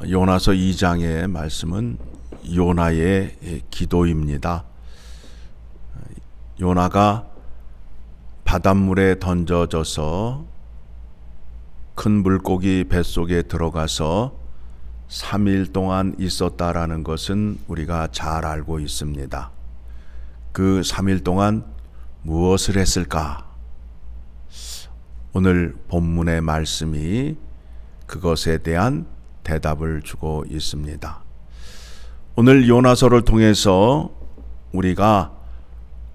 요나서 2장의 말씀은 요나의 기도입니다. 요나가 바닷물에 던져져서 큰 물고기 뱃속에 들어가서 3일 동안 있었다라는 것은 우리가 잘 알고 있습니다. 그 3일 동안 무엇을 했을까? 오늘 본문의 말씀이 그것에 대한 대답을 주고 있습니다. 오늘 요나서를 통해서 우리가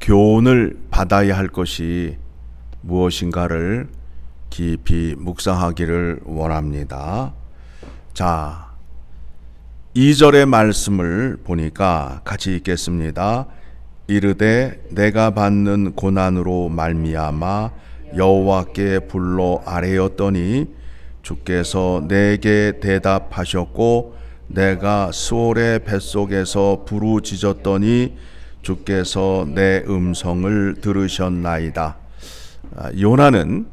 교훈을 받아야 할 것이 무엇인가를 깊이 묵상하기를 원합니다. 자, 2절의 말씀을 보니까 같이 읽겠습니다. 이르되 내가 받는 고난으로 말미암아 여호와께 불러 아뢰었더니 주께서 내게 대답하셨고 내가 스올의 뱃속에서 부르짖었더니 주께서 내 음성을 들으셨나이다. 요나는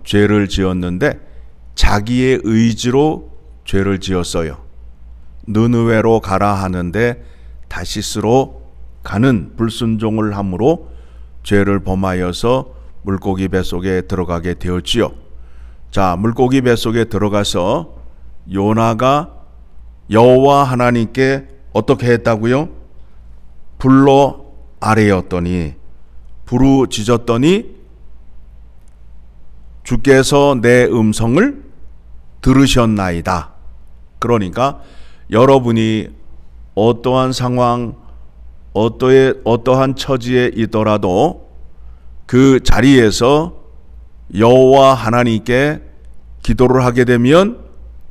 죄를 지었는데 자기의 의지로 죄를 지었어요. 느느웨로 가라 하는데 다시스로 가는 불순종을 함으로 죄를 범하여서 물고기 뱃속에 들어가게 되었지요. 자, 물고기 뱃속에 들어가서 요나가 여호와 하나님께 어떻게 했다고요? 불러 아뢰었더니 부르짖었더니 주께서 내 음성을 들으셨나이다. 그러니까 여러분이 어떠한 상황, 어떠한 처지에 있더라도 그 자리에서 여호와 하나님께 기도를 하게 되면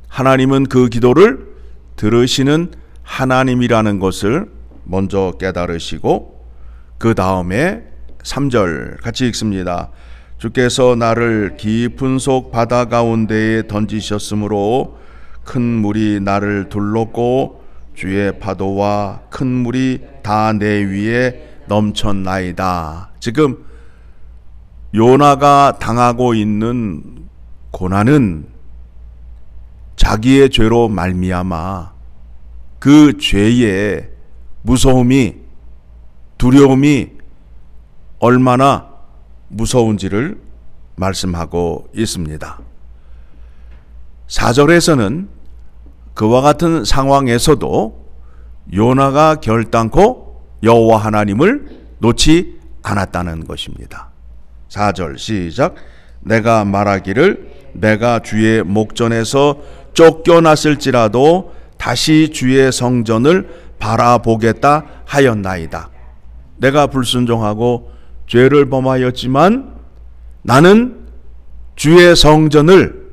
하나님은 그 기도를 들으시는 하나님이라는 것을 먼저 깨달으시고 그 다음에 3절 같이 읽습니다. 주께서 나를 깊은 속 바다 가운데에 던지셨으므로 큰 물이 나를 둘렀고 주의 파도와 큰 물이 다 내 위에 넘쳤나이다. 지금 요나가 당하고 있는 고난은 자기의 죄로 말미암아 그 죄의 무서움이, 두려움이 얼마나 무서운지를 말씀하고 있습니다. 4절에서는 그와 같은 상황에서도 요나가 결단코 여호와 하나님을 놓지 않았다는 것입니다. 4절 시작. 내가 말하기를 내가 주의 목전에서 쫓겨났을지라도 다시 주의 성전을 바라보겠다 하였나이다. 내가 불순종하고 죄를 범하였지만 나는 주의 성전을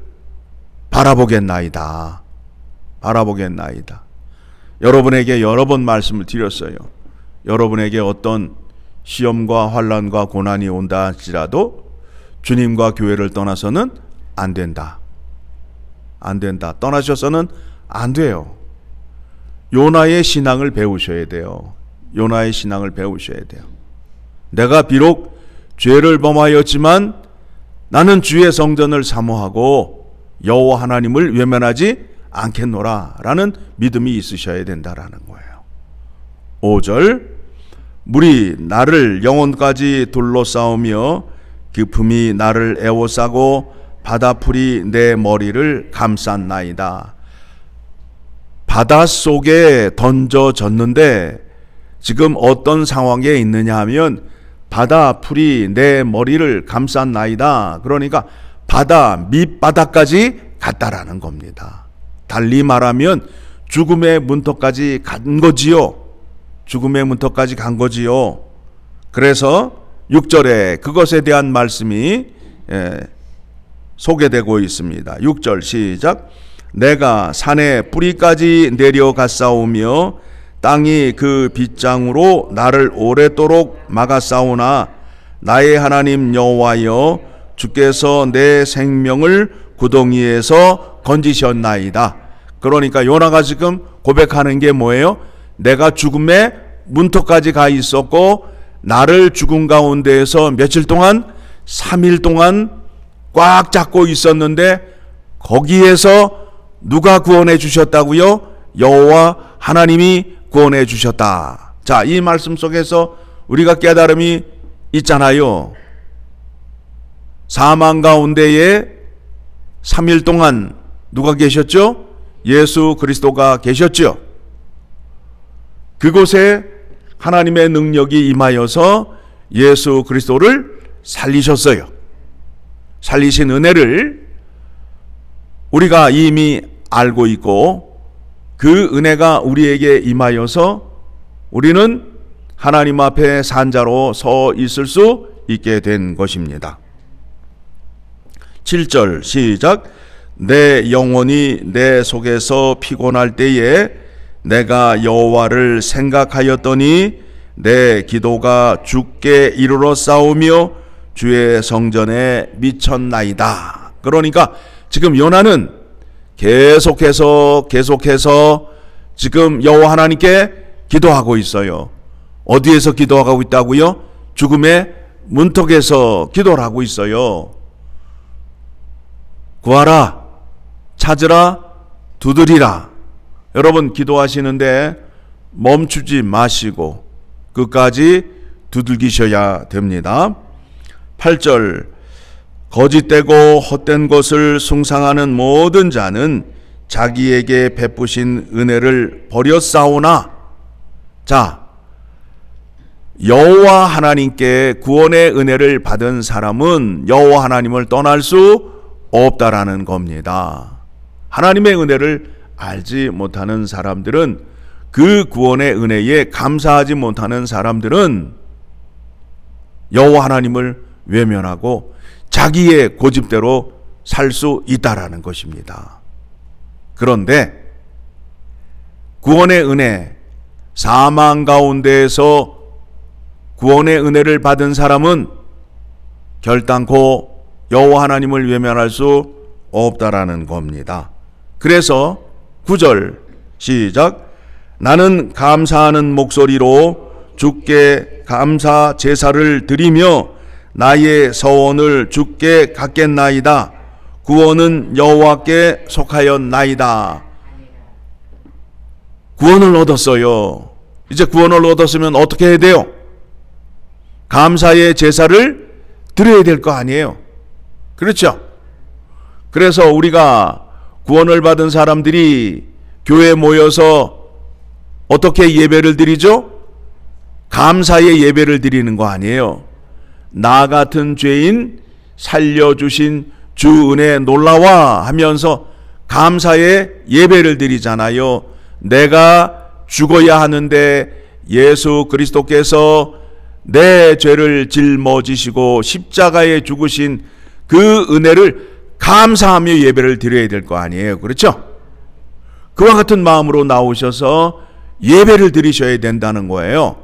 바라보겠나이다. 바라보겠나이다. 여러분에게 여러 번 말씀을 드렸어요. 여러분에게 어떤 시험과 환난과 고난이 온다 할지라도 주님과 교회를 떠나서는 안 된다. 안 된다. 떠나셔서는 안 돼요. 요나의 신앙을 배우셔야 돼요. 요나의 신앙을 배우셔야 돼요. 내가 비록 죄를 범하였지만 나는 주의 성전을 사모하고 여호와 하나님을 외면하지 않겠노라 라는 믿음이 있으셔야 된다라는 거예요. 5절 물이 나를 영혼까지 둘러싸우며 깊음이 나를 에워싸고 바다풀이 내 머리를 감쌌나이다. 바닷속에 던져졌는데 지금 어떤 상황에 있느냐 하면 바다풀이 내 머리를 감쌌나이다. 그러니까 바다 밑바닥까지 갔다라는 겁니다. 달리 말하면 죽음의 문턱까지 간 거지요. 죽음의 문턱까지 간 거지요. 그래서 6절에 그것에 대한 말씀이 소개되고 있습니다. 6절 시작. 내가 산의 뿌리까지 내려갔사오며 땅이 그 빗장으로 나를 오래도록 막았사오나 나의 하나님 여호와여 주께서 내 생명을 구덩이에서 건지셨나이다. 그러니까 요나가 지금 고백하는 게 뭐예요? 내가 죽음의 문턱까지 가 있었고 나를 죽음 가운데에서 며칠 동안 3일 동안 꽉 잡고 있었는데 거기에서 누가 구원해 주셨다고요? 여호와 하나님이 구원해 주셨다. 자, 이 말씀 속에서 우리가 깨달음이 있잖아요. 사망 가운데에 3일 동안 누가 계셨죠? 예수 그리스도가 계셨죠. 그곳에 하나님의 능력이 임하여서 예수 그리스도를 살리셨어요. 살리신 은혜를 우리가 이미 알고 있고, 그 은혜가 우리에게 임하여서 우리는 하나님 앞에 산자로 서 있을 수 있게 된 것입니다. 7절 시작. 내 영혼이 내 속에서 피곤할 때에 내가 여호와를 생각하였더니 내 기도가 주께 이르러 싸우며 주의 성전에 미쳤나이다. 그러니까 지금 요나는 계속해서 지금 여호와 하나님께 기도하고 있어요. 어디에서 기도하고 있다고요? 죽음의 문턱에서 기도를 하고 있어요. 구하라, 찾으라, 두드리라. 여러분 기도하시는데 멈추지 마시고 끝까지 두들기셔야 됩니다. 8절. 거짓되고 헛된 것을 숭상하는 모든 자는 자기에게 베푸신 은혜를 버렸사오나. 자, 여호와 하나님께 구원의 은혜를 받은 사람은 여호와 하나님을 떠날 수 없다라는 겁니다. 하나님의 은혜를 알지 못하는 사람들은, 그 구원의 은혜에 감사하지 못하는 사람들은 여호와 하나님을 외면하고 자기의 고집대로 살 수 있다라는 것입니다. 그런데 구원의 은혜, 사망 가운데에서 구원의 은혜를 받은 사람은 결단코 여호와 하나님을 외면할 수 없다라는 겁니다. 그래서 9절 시작. 나는 감사하는 목소리로 주께 감사 제사를 드리며 나의 서원을 주께 갖겠나이다. 구원은 여호와께 속하였나이다. 구원을 얻었어요. 이제 구원을 얻었으면 어떻게 해야 돼요? 감사의 제사를 드려야 될 거 아니에요. 그렇죠? 그래서 우리가 구원을 받은 사람들이 교회에 모여서 어떻게 예배를 드리죠? 감사의 예배를 드리는 거 아니에요. 나 같은 죄인 살려주신 주 은혜 놀라와 하면서 감사의 예배를 드리잖아요. 내가 죽어야 하는데 예수 그리스도께서 내 죄를 짊어지시고 십자가에 죽으신 그 은혜를 감사하며 예배를 드려야 될 거 아니에요. 그렇죠? 그와 같은 마음으로 나오셔서 예배를 드리셔야 된다는 거예요.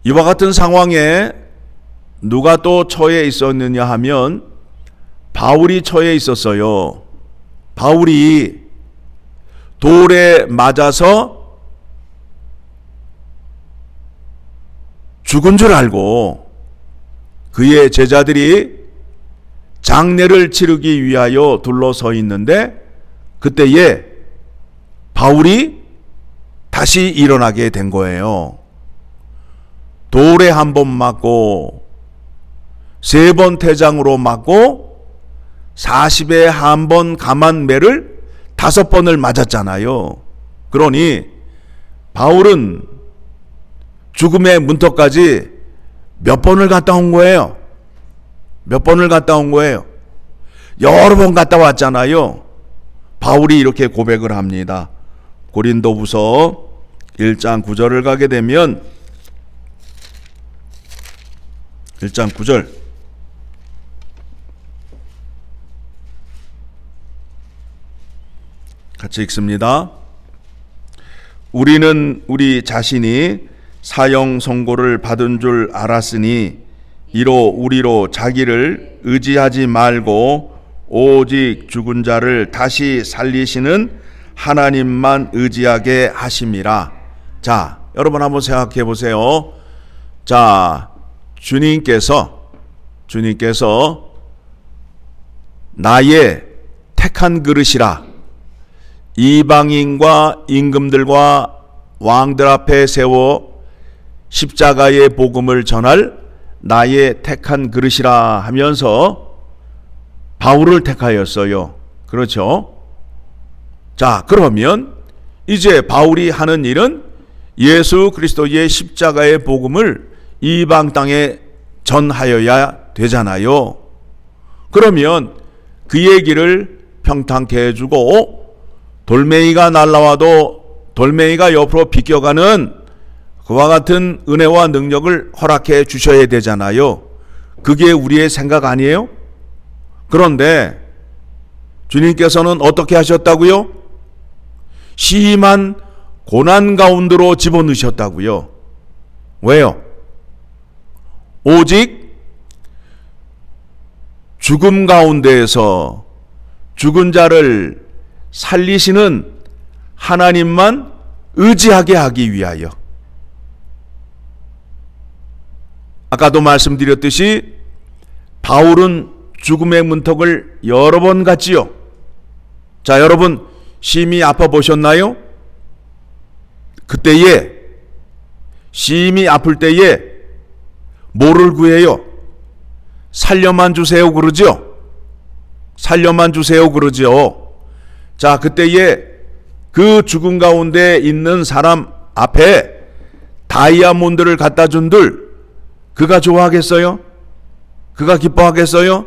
이와 같은 상황에 누가 또 처해 있었느냐 하면 바울이 처해 있었어요. 바울이 돌에 맞아서 죽은 줄 알고 그의 제자들이 장례를 치르기 위하여 둘러서 있는데, 그때에 바울이 다시 일어나게 된 거예요. 돌에 한 번 맞고 3번 태장으로 맞고 40에 한 번 감한 매를 5번을 맞았잖아요. 그러니 바울은 죽음의 문턱까지 몇 번을 갔다 온 거예요? 몇 번을 갔다 온 거예요? 여러 번 갔다 왔잖아요. 바울이 이렇게 고백을 합니다. 고린도후서 1장 9절을 가게 되면 1장 9절 같이 읽습니다. 우리는 우리 자신이 사형 선고를 받은 줄 알았으니 이로 우리로 자기를 의지하지 말고 오직 죽은 자를 다시 살리시는 하나님만 의지하게 하심이라. 자, 여러분 한번 생각해 보세요. 자, 주님께서 나의 택한 그릇이라. 이방인과 임금들과 왕들 앞에 세워 십자가의 복음을 전할 나의 택한 그릇이라 하면서 바울을 택하였어요. 그렇죠? 자, 그러면 이제 바울이 하는 일은 예수 그리스도의 십자가의 복음을 이방 땅에 전하여야 되잖아요. 그러면 그의 길을 평탄케 해주고 돌멩이가 날라와도 돌멩이가 옆으로 비껴가는 그와 같은 은혜와 능력을 허락해 주셔야 되잖아요. 그게 우리의 생각 아니에요? 그런데 주님께서는 어떻게 하셨다고요? 심한 고난 가운데로 집어넣으셨다고요. 왜요? 오직 죽음 가운데에서 죽은 자를 살리시는 하나님만 의지하게 하기 위하여. 아까도 말씀드렸듯이 바울은 죽음의 문턱을 여러 번 갔지요. 자, 여러분 심히 아파 보셨나요? 그때에 심히 아플 때에 뭐를 구해요? 살려만 주세요 그러죠? 살려만 주세요 그러죠? 자, 그때에 그 죽음 가운데 있는 사람 앞에 다이아몬드를 갖다 준들 그가 좋아하겠어요? 그가 기뻐하겠어요?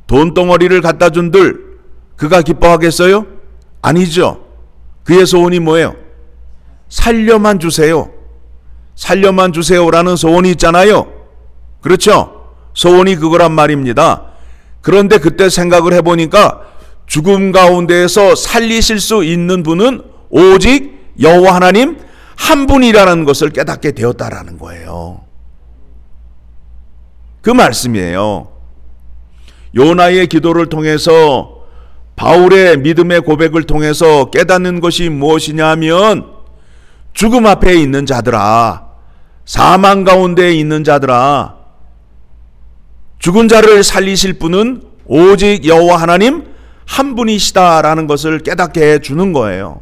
돈덩어리를 갖다 준들 그가 기뻐하겠어요? 아니죠. 그의 소원이 뭐예요? 살려만 주세요. 살려만 주세요라는 소원이 있잖아요. 그렇죠? 소원이 그거란 말입니다. 그런데 그때 생각을 해보니까 죽음 가운데에서 살리실 수 있는 분은 오직 여호와 하나님 한 분이라는 것을 깨닫게 되었다라는 거예요. 그 말씀이에요. 요나의 기도를 통해서 바울의 믿음의 고백을 통해서 깨닫는 것이 무엇이냐 하면 죽음 앞에 있는 자들아, 사망 가운데 있는 자들아, 죽은 자를 살리실 분은 오직 여호와 하나님 한 분이시다라는 것을 깨닫게 해주는 거예요.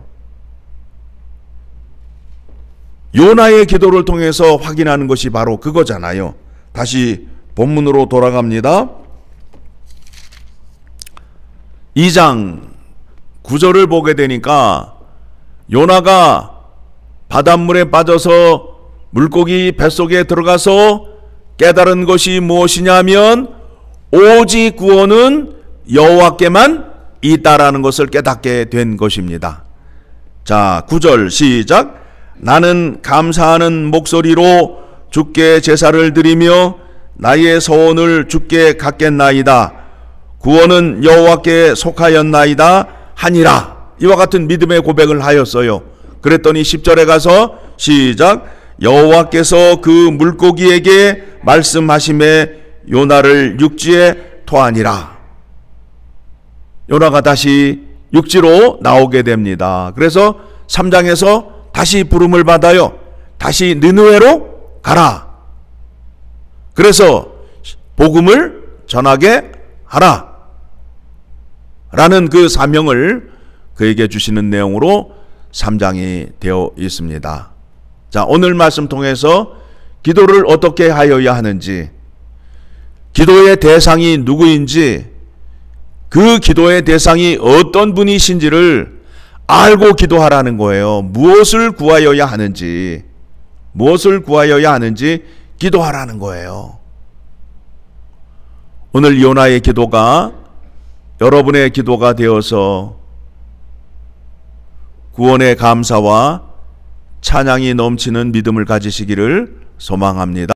요나의 기도를 통해서 확인하는 것이 바로 그거잖아요. 다시 본문으로 돌아갑니다. 2장 9절을 보게 되니까 요나가 바닷물에 빠져서 물고기 뱃속에 들어가서 깨달은 것이 무엇이냐면 오직 구원은 여호와께만 있다라는 것을 깨닫게 된 것입니다. 자, 9절 시작. 나는 감사하는 목소리로 주께 제사를 드리며 나의 소원을 주께 갖겠나이다. 구원은 여호와께 속하였나이다 하니라. 이와 같은 믿음의 고백을 하였어요. 그랬더니 10절에 가서 시작. 여호와께서 그 물고기에게 말씀하심에 요나를 육지에 토하니라. 요나가 다시 육지로 나오게 됩니다. 그래서 3장에서 다시 부름을 받아요. 다시 느느웨로 가라. 그래서 복음을 전하게 하라 라는 그 사명을 그에게 주시는 내용으로 3장이 되어 있습니다. 자, 오늘 말씀 통해서 기도를 어떻게 하여야 하는지, 기도의 대상이 누구인지, 그 기도의 대상이 어떤 분이신지를 알고 기도하라는 거예요. 무엇을 구하여야 하는지, 무엇을 구하여야 하는지 기도하라는 거예요. 오늘 요나의 기도가 여러분의 기도가 되어서 구원의 감사와 찬양이 넘치는 믿음을 가지시기를 소망합니다.